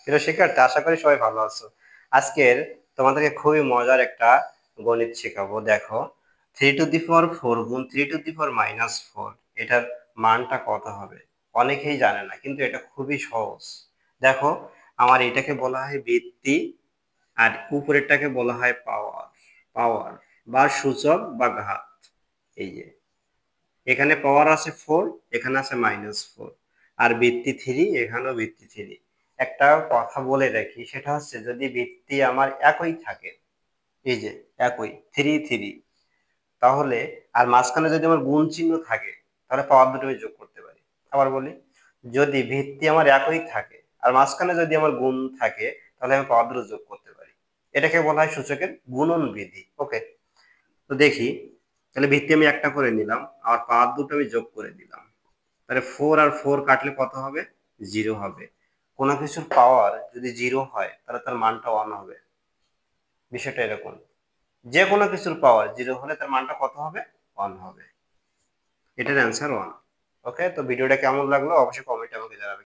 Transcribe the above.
প্রিয় শিক্ষার্থী, আশা করি সবাই ভালো আছো। আজকের তোমাদেরকে খুবই মজার একটা গণিত শেখাবো। দেখো, 3 টু দি পাওয়ার 4 গুণ 3 টু দি পাওয়ার -4, এটার মানটা কত হবে? অনেকেই জানে না, কিন্তু এটা খুবই সহজ। দেখো, আমার এটাকে বলা হয় ভিত্তি, আর উপরেরটাকে বলা হয় পাওয়ার। পাওয়ার বা সূচক বা ঘাত। এই যে এখানে পাওয়ার আছে 4, এখানে আছে -4, আর ভিত্তি 3, এখানেও ভিত্তি 3। একটা কথা বলে রাখি, সেটা হচ্ছে যদি ভিত্তি আমার একই থাকে, এই যে একই 3 3, তাহলে আর মাঝখানে যদি আমার গুণ চিহ্ন থাকে, তাহলে পাওয়ার দুটো আমি যোগ করতে পারি। আবার বলি, যদি ভিত্তি আমার একই থাকে আর মাঝখানে যদি আমার গুণ থাকে, তাহলে আমি পাওয়ার দুটো যোগ করতে পারি। এটাকে বলা হয় সূচকের গুণন বিধি। ওকে, তো দেখি, তাহলে ভিত্তি আমি একটা করে নিলাম, আর পাওয়ার দুটো আমি যোগ করে দিলাম। তাহলে 4 আর 4 কাটলে কত হবে? 0 হবে। কোনো কিছুর পাওয়ার যদি 0 হয়, তাহলে তার মানটা 1 হবে। বিষয়টা এরকম, যে কোনো কিছুর পাওয়ার 0 হলে তার মানটা কত হবে? 1 হবে। এটার অ্যান্সার 1। ওকে, তো ভিডিওটা কেমন লাগলো অবশ্যই কমেন্টে আমাকে জানাবেন।